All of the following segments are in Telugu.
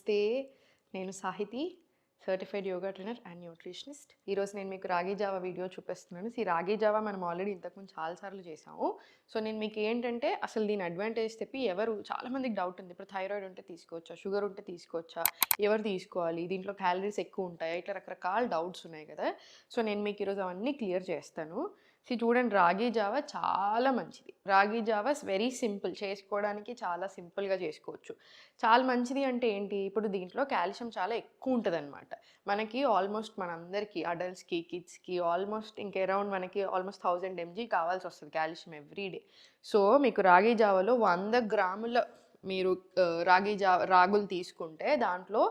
నమస్తే. నేను Sahithi, certified yoga trainer and nutritionist. ఈరోజు నేను మీకు రాగి జావా వీడియో చూపిస్తున్నాను. ఈ రాగి జావా మనం ఆల్రెడీ ఇంతకుముందు చాలాసార్లు చేసాము. సో నేను మీకు ఏంటంటే అసలు దీని అడ్వాంటేజ్ చెప్పి చాలామందికి డౌట్ ఉంది. ఇప్పుడు థైరాయిడ్ ఉంటే తీసుకోవచ్చా, షుగర్ ఉంటే తీసుకోవచ్చా, ఎవరు తీసుకోవాలి, దీంట్లో క్యాలరీస్ ఎక్కువ ఉంటాయా, ఇట్లా రకరకాల డౌట్స్ ఉన్నాయి కదా. సో నేను మీకు ఈరోజు అవన్నీ క్లియర్ చేస్తాను. చూడండి, రాగి జావా చాలా మంచిది. రాగి జావా వెరీ సింపుల్, చేసుకోవడానికి చాలా సింపుల్గా చేసుకోవచ్చు. చాలా మంచిది అంటే ఏంటి, ఇప్పుడు దీంట్లో కాల్షియం చాలా ఎక్కువ ఉంటుంది అనమాట. మనకి ఆల్మోస్ట్ మనందరికీ అడల్ట్స్కి, కిడ్స్కి ఆల్మోస్ట్ అరౌండ్ మనకి ఆల్మోస్ట్ 1000 mg కావాల్సి వస్తుంది కాల్షియం ఎవ్రీడే. సో మీకు రాగి జావాలో 100 గ్రాముల మీరు రాగులు తీసుకుంటే దాంట్లో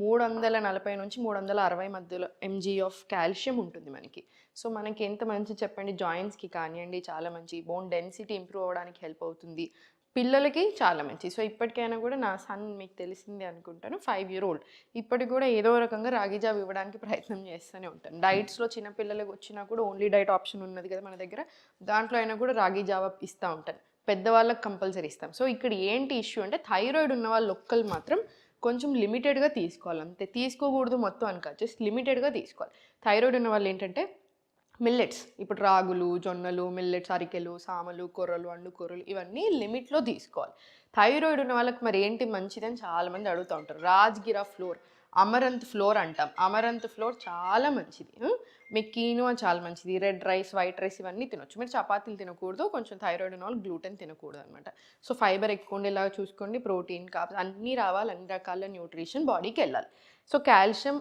340 నుంచి 360 మధ్యలో mg ఆఫ్ కాల్షియం ఉంటుంది మనకి. సో మనకి ఎంత మంచి చెప్పండి, జాయింట్స్కి కానివ్వండి చాలా మంచి, బోన్ డెన్సిటీ ఇంప్రూవ్ అవ్వడానికి హెల్ప్ అవుతుంది, పిల్లలకి చాలా మంచి. సో ఇప్పటికైనా కూడా నా సన్ మీకు తెలిసింది అనుకుంటాను, 5 year old, ఇప్పటికి కూడా ఏదో రకంగా రాగి జావ ఇవ్వడానికి ప్రయత్నం చేస్తూనే ఉంటాను. డైట్స్లో చిన్నపిల్లలకు వచ్చినా కూడా ఓన్లీ డైట్ ఆప్షన్ ఉన్నది కదా మన దగ్గర, దాంట్లో అయినా కూడా రాగి జావ ఇస్తూ ఉంటాను. పెద్దవాళ్ళకి కంపల్సరీ ఇస్తాం. సో ఇక్కడ ఏంటి ఇష్యూ అంటే, థైరాయిడ్ ఉన్న వాళ్ళు ఒక్కళ్ళు మాత్రం కొంచెం లిమిటెడ్గా తీసుకోవాలి, అంతే. తీసుకోకూడదు మొత్తం అని కాదు, జస్ట్ లిమిటెడ్గా తీసుకోవాలి. థైరాయిడ్ ఉన్న వాళ్ళు ఏంటంటే మిల్లెట్స్, ఇప్పుడు రాగులు, జొన్నలు, మిల్లెట్స్, అరికెలు, సామలు, కొర్రలు, అండు కొర్రలు, ఇవన్నీ లిమిట్లో తీసుకోవాలి. థైరాయిడ్ ఉన్న వాళ్ళకి మరి ఏంటి మంచిదని చాలామంది అడుగుతూ ఉంటారు. రాజ్గిరా ఫ్లోర్, అమరంత్ ఫ్లోర్ అంటాం. అమరంత్ ఫ్లోర్ చాలా మంచిది. మీకు కీనోా చాలా మంచిది. రెడ్ రైస్, వైట్ రైస్ ఇవన్నీ తినొచ్చు. మీరు చపాతీలు తినకూడదు. కొంచెం థైరాయిడ్ ఉన్న వాళ్ళు గ్లూటెన్ తినకూడదు అనమాట. సో ఫైబర్ ఎక్కువ ఉండేలాగా చూసుకోండి, ప్రోటీన్, కార్బ్స్ అన్నీ రావాలి, అన్ని రకాల న్యూట్రిషన్ బాడీకి వెళ్ళాలి. సో కాల్షియం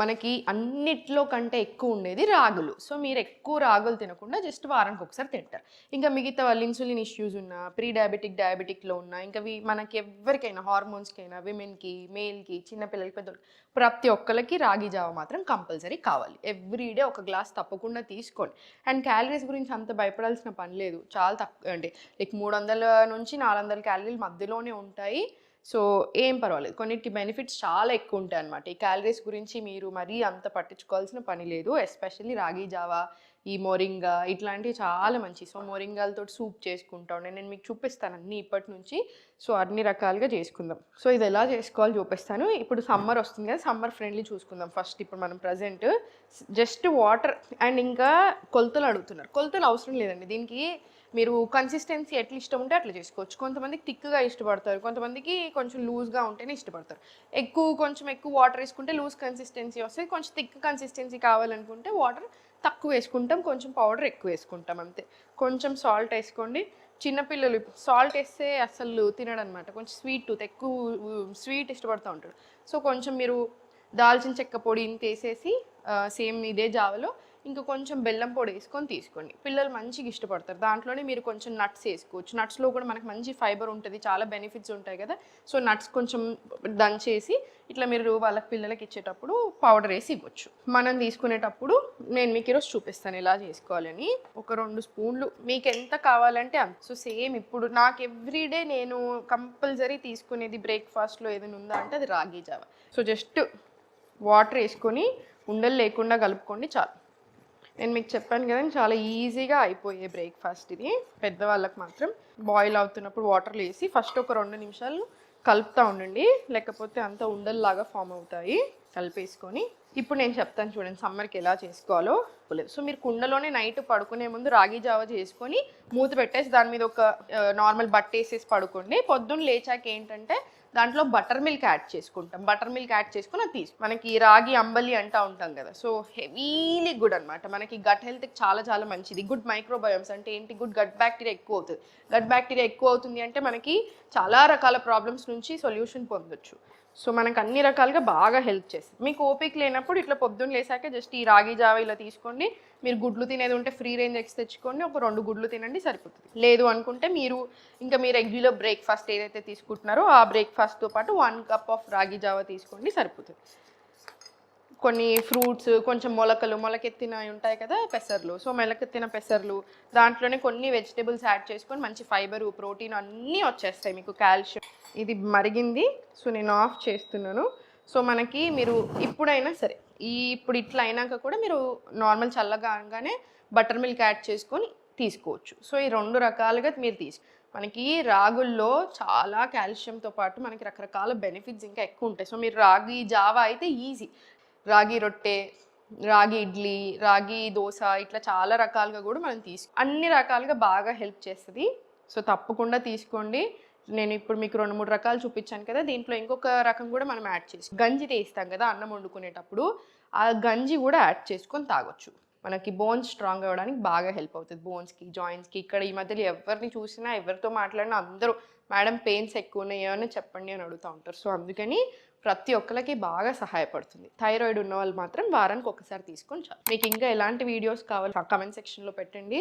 మనకి అన్నిట్లో కంటే ఎక్కువ ఉండేది రాగులు. సో మీరు ఎక్కువ రాగులు తినకుండా జస్ట్ వారానికి ఒకసారి తింటారు. ఇంకా మిగతా వాళ్ళు ఇన్సులిన్ ఇష్యూస్ ఉన్నా, ప్రీ డయాబెటిక్లో ఉన్నా, ఇంకా మనకి ఎవరికైనా హార్మోన్స్కైనా, విమెన్కి, మేల్కి, చిన్నపిల్లలకి, పెద్దలకి, ప్రతి ఒక్కరికి రాగి జావ మాత్రం కంపల్సరీ కావాలి. ఎవ్రీడే ఒక గ్లాస్ తప్పకుండా తీసుకోండి. అండ్ క్యాలరీస్ గురించి అంత భయపడాల్సిన పని లేదు, చాలా తక్కువ, అంటే 300 నుంచి 400 క్యాలరీలు మధ్యలోనే ఉంటాయి. సో ఏం పర్వాలేదు, కొన్నిటికి బెనిఫిట్స్ చాలా ఎక్కువ ఉంటాయి అనమాట. ఈ క్యాలరీస్ గురించి మీరు మరీ అంత పట్టించుకోవాల్సిన పని లేదు. ఎస్పెషల్లీ రాగి జావా, ఈ మొరింగా ఇట్లాంటివి చాలా మంచి. సో మొరింగాలతో సూప్ చేసుకుంటా ఉండే, నేను మీకు చూపిస్తాను అన్నీ ఇప్పటి నుంచి. సో అన్ని రకాలుగా చేసుకుందాం. సో ఇది ఎలా చేసుకోవాలో చూపిస్తాను. ఇప్పుడు సమ్మర్ వస్తుంది కదా, సమ్మర్ ఫ్రెండ్లీ చూసుకుందాం ఫస్ట్. ఇప్పుడు మనం ప్రజెంట్ జస్ట్ వాటర్ అండ్ ఇంకా కొలతలు అడుగుతున్నారు. కొలతలు అవసరం లేదండి దీనికి. మీరు కన్సిస్టెన్సీ ఎట్లా ఇష్టం ఉంటే అట్లా చేసుకోవచ్చు. కొంతమందికి థిక్గా ఇష్టపడతారు, కొంతమందికి కొంచెం లూజ్గా ఉంటేనే ఇష్టపడతారు. కొంచెం ఎక్కువ వాటర్ వేసుకుంటే లూజ్ కన్సిస్టెన్సీ వస్తుంది. కొంచెం థిక్ కన్సిస్టెన్సీ కావాలనుకుంటే వాటర్ తక్కువ వేసుకుంటాం, కొంచెం పౌడర్ ఎక్కువ వేసుకుంటాం, అంతే. కొంచెం సాల్ట్ వేసుకోండి. చిన్నపిల్లలు సాల్ట్ వేస్తే అసలు తినడు అనమాట, కొంచెం స్వీట్ టూత్, ఎక్కువ స్వీట్ ఇష్టపడుతూ ఉంటాడు. సో కొంచెం మీరు దాల్చిన చెక్క పొడి ఇంత వేసేసి సేమ్ ఇదే జావలో ఇంకా కొంచెం బెల్లం పొడి వేసుకొని తీసుకోండి. పిల్లలు మంచిగా ఇష్టపడతారు. దాంట్లోనే మీరు కొంచెం నట్స్ వేసుకోవచ్చు. నట్స్లో కూడా మనకు మంచి ఫైబర్ ఉంటుంది, చాలా బెనిఫిట్స్ ఉంటాయి కదా. సో నట్స్ కొంచెం దంచేసి ఇట్లా మీరు వాళ్ళకి పిల్లలకి ఇచ్చేటప్పుడు పౌడర్ వేసి ఇవ్వచ్చు. మనం తీసుకునేటప్పుడు నేను మీకు ఈరోజు చూపిస్తాను ఎలా చేసుకోవాలని. ఒక 2 స్పూన్లు మీకు ఎంత కావాలంటే అంత. సో సేమ్ ఇప్పుడు నాకు ఎవ్రీడే నేను కంపల్సరీ తీసుకునేది బ్రేక్ఫాస్ట్లో ఏదైనా ఉందా అంటే అది రాగి జావ. సో జస్ట్ వాటర్ వేసుకొని ఉండలు లేకుండా కలుపుకోండి చాలు. నేను మీకు చెప్పాను కదా, చాలా ఈజీగా అయిపోయే బ్రేక్ఫాస్ట్ ఇది. పెద్దవాళ్ళకి మాత్రం బాయిల్ అవుతున్నప్పుడు వాటర్లో వేసి ఫస్ట్ ఒక 2 నిమిషాలు కలుపుతూ ఉండండి, లేకపోతే అంత ఉండల్లాగా ఫామ్ అవుతాయి. కలిపేసుకొని ఇప్పుడు నేను చెప్తాను చూడండి సమ్మర్కి ఎలా చేసుకోవాలో. సో మీరు కుండలోనే నైట్ పడుకునే ముందు రాగి జావ చేసుకొని మూత పెట్టేసి దాని మీద ఒక నార్మల్ బట్ట వేసేసి పడుకోండి. పొద్దున్న లేచాక ఏంటంటే దాంట్లో బటర్ మిల్క్ యాడ్ చేసుకుంటాం. బటర్ మిల్క్ యాడ్ చేసుకుని అది మనకి రాగి అంబలి అంటూ ఉంటాం కదా. సో హెవీలీ గుడ్ అనమాట, మనకి గట్ హెల్త్కి చాలా చాలా మంచిది. గుడ్ మైక్రోబయోమ్స్ అంటే ఏంటి, గుడ్ గట్ బ్యాక్టీరియా ఎక్కువ అవుతుంది. గట్ బ్యాక్టీరియా ఎక్కువ అవుతుంది అంటే మనకి చాలా రకాల ప్రాబ్లమ్స్ నుంచి సొల్యూషన్ పొందొచ్చు. సో మనకు అన్ని రకాలుగా బాగా హెల్ప్ చేస్తుంది. మీకు ఓపిక లేనప్పుడు ఇట్లా పొద్దున్న లేసాక జస్ట్ ఈ రాగి జావ ఇలా తీసుకోండి. మీరు గుడ్లు తినేది ఉంటే ఫ్రీ రేంజ్ ఎగ్స్ తెచ్చుకోండి, ఒక 2 గుడ్లు తినండి సరిపోతుంది. లేదు అనుకుంటే మీరు రెగ్యులర్ బ్రేక్ఫాస్ట్ ఏదైతే తీసుకుంటున్నారో ఆ బ్రేక్ఫాస్ట్తో పాటు 1 కప్ ఆఫ్ రాగి జావ తీసుకోండి సరిపోతుంది. కొన్ని ఫ్రూట్స్, కొంచెం మొలకెత్తినవి ఉంటాయి కదా పెసర్లు. సో మొలకెత్తిన పెసర్లు, దాంట్లోనే కొన్ని వెజిటేబుల్స్ యాడ్ చేసుకొని మంచి ఫైబరు, ప్రోటీన్ అన్నీ వచ్చేస్తాయి మీకు, కాల్షియం. ఇది మరిగింది. సో నేను ఆఫ్ చేస్తున్నాను. సో మనకి మీరు ఇప్పుడైనా సరే ఇప్పుడు ఇట్లా అయినాక కూడా మీరు నార్మల్ చల్లగా అనగానే బటర్ మిల్క్ యాడ్ చేసుకొని తీసుకోవచ్చు. సో ఈ 2 రకాలుగా మీరు మనకి రాగుల్లో చాలా కాల్షియంతో పాటు మనకి రకరకాల బెనిఫిట్స్ ఇంకా ఎక్కువ ఉంటాయి. సో మీరు రాగి జావా అయితే ఈజీ. రాగి రొట్టె, రాగి ఇడ్లీ, రాగి దోశ ఇట్లా చాలా రకాలుగా కూడా మనం అన్ని రకాలుగా బాగా హెల్ప్ చేస్తుంది. సో తప్పకుండా తీసుకోండి. నేను ఇప్పుడు మీకు 2-3 రకాలు చూపించాను కదా, దీంట్లో ఇంకొక రకం కూడా మనం యాడ్ చేసి గంజి తీస్తాం కదా అన్నం వండుకునేటప్పుడు, ఆ గంజి కూడా యాడ్ చేసుకొని తాగొచ్చు. మనకి బోన్స్ స్ట్రాంగ్ అవ్వడానికి బాగా హెల్ప్ అవుతుంది. బోన్స్కి, జాయింట్స్కి. ఇక్కడ ఈ మధ్యలో ఎవరిని చూసినా, ఎవరితో మాట్లాడినా అందరూ మేడం పెయిన్స్ ఎక్కువ ఉన్నాయి ఏమైనా చెప్పండి అని అడుగుతూ ఉంటారు. సో అందుకని ప్రతి ఒక్కరికి బాగా సహాయపడుతుంది. థైరాయిడ్ ఉన్న వాళ్ళు మాత్రం వారానికి ఒకసారి తీసుకొని చాలు. మీకు ఇంకా ఎలాంటి వీడియోస్ కావాలి కమెంట్ సెక్షన్లో పెట్టండి.